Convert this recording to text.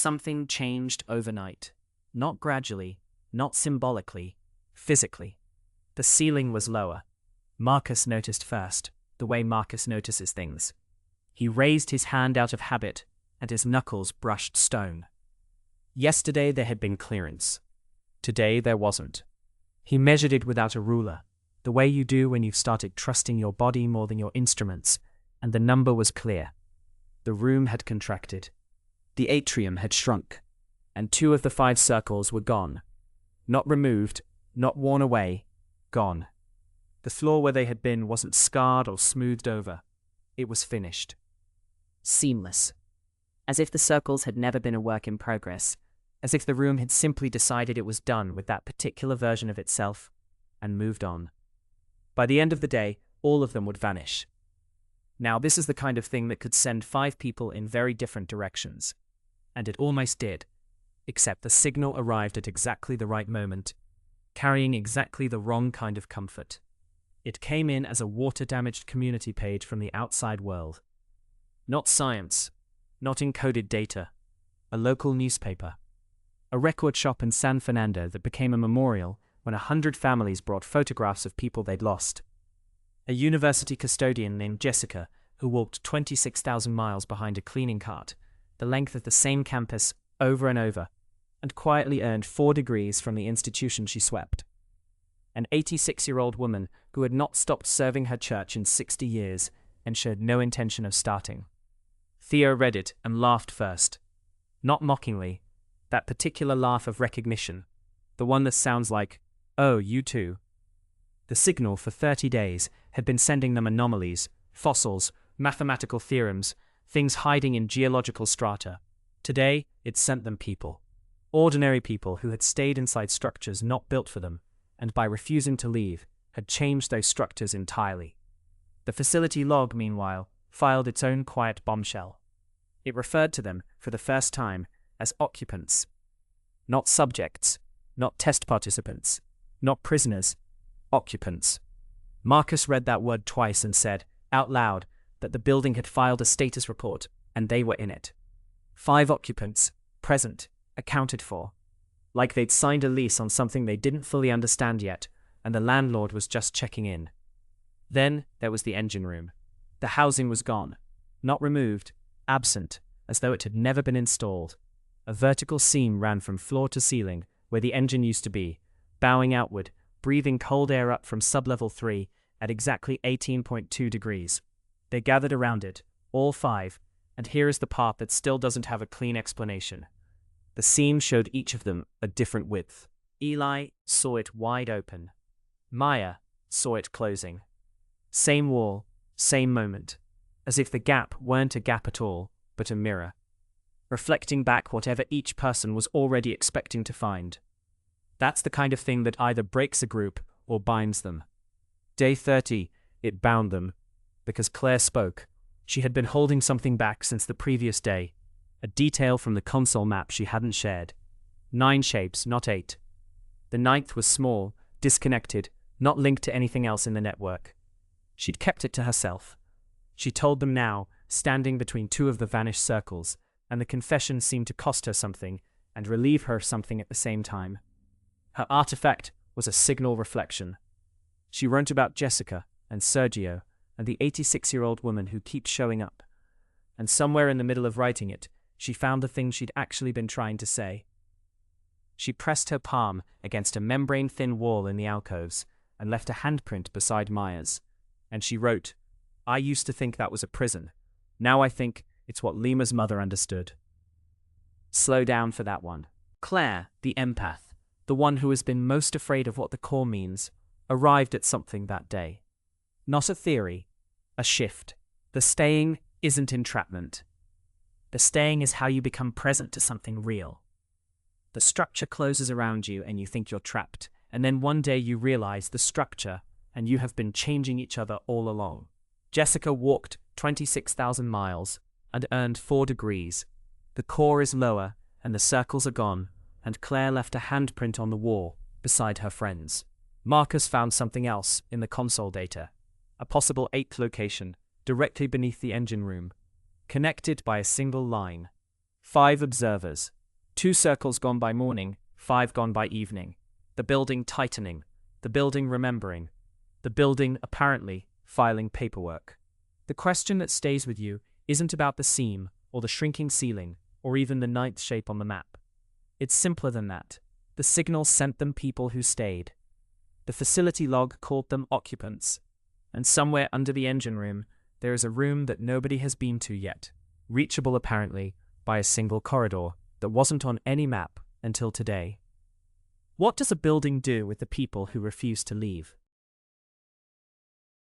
something changed overnight. Not gradually, not symbolically, physically. The ceiling was lower. Marcus noticed first, the way Marcus notices things. He raised his hand out of habit, and his knuckles brushed stone. Yesterday there had been clearance. Today there wasn't. He measured it without a ruler, the way you do when you've started trusting your body more than your instruments, and the number was clear. The room had contracted. The atrium had shrunk, and 2 of the 5 circles were gone. Not removed, not worn away, gone. The floor where they had been wasn't scarred or smoothed over. It was finished. Seamless. As if the circles had never been a work in progress. As if the room had simply decided it was done with that particular version of itself and moved on. By the end of the day, all of them would vanish. Now, this is the kind of thing that could send 5 people in very different directions. And it almost did, except the signal arrived at exactly the right moment, carrying exactly the wrong kind of comfort. It came in as a water-damaged community page from the outside world. Not science, not encoded data, a local newspaper. A record shop in San Fernando that became a memorial when 100 families brought photographs of people they'd lost. A university custodian named Jessica who walked 26,000 miles behind a cleaning cart, the length of the same campus over and over, and quietly earned 4 degrees from the institution she swept. An 86-year-old woman who had not stopped serving her church in 60 years and showed no intention of starting. Theo read it and laughed first. Not mockingly, that particular laugh of recognition, the one that sounds like, "Oh, you too." The signal for 30 days had been sending them anomalies, fossils, mathematical theorems, things hiding in geological strata. Today, it sent them people. Ordinary people who had stayed inside structures not built for them, and by refusing to leave, had changed those structures entirely. The facility log, meanwhile, filed its own quiet bombshell. It referred to them, for the first time, as occupants. Not subjects, not test participants, not prisoners, occupants. Marcus read that word twice and said, out loud, that the building had filed a status report, and they were in it. 5 occupants, present, accounted for. Like they'd signed a lease on something they didn't fully understand yet, and the landlord was just checking in. Then there was the engine room. The housing was gone. Not removed, absent, as though it had never been installed. A vertical seam ran from floor to ceiling, where the engine used to be, bowing outward, breathing cold air up from sublevel 3 at exactly 18.2 degrees. They gathered around it, all 5, and here is the part that still doesn't have a clean explanation. The seam showed each of them a different width. Eli saw it wide open. Maya saw it closing. Same wall, same moment, as if the gap weren't a gap at all, but a mirror, reflecting back whatever each person was already expecting to find. That's the kind of thing that either breaks a group or binds them. Day 30, it bound them, because Claire spoke. She had been holding something back since the previous day, a detail from the console map she hadn't shared. 9 shapes, not 8. The 9th was small, disconnected, not linked to anything else in the network. She'd kept it to herself. She told them now, standing between 2 of the vanished circles, and the confession seemed to cost her something and relieve her of something at the same time. Her artifact was a signal reflection. She wrote about Jessica and Sergio and the 86-year-old woman who keeps showing up. And somewhere in the middle of writing it, she found the thing she'd actually been trying to say. She pressed her palm against a membrane-thin wall in the alcoves and left a handprint beside Maya's. And she wrote, "I used to think that was a prison. Now I think it's what Lima's mother understood." Slow down for that one. Claire, the empath, the one who has been most afraid of what the core means, arrived at something that day. Not a theory, a shift. The staying isn't entrapment. The staying is how you become present to something real. The structure closes around you and you think you're trapped, and then one day you realize the structure and you have been changing each other all along. Jessica walked 26,000 miles and earned 4 degrees. The core is lower and the circles are gone, and Claire left a handprint on the wall beside her friends. Marcus found something else in the console data, a possible 8th location directly beneath the engine room, connected by a single line. 5 observers. 2 circles gone by morning, 5 gone by evening. The building tightening. The building remembering. The building, apparently, filing paperwork. The question that stays with you isn't about the seam, or the shrinking ceiling, or even the ninth shape on the map. It's simpler than that. The signal sent them people who stayed. The facility log called them occupants. And somewhere under the engine room, there is a room that nobody has been to yet, reachable apparently by a single corridor that wasn't on any map until today. What does a building do with the people who refuse to leave?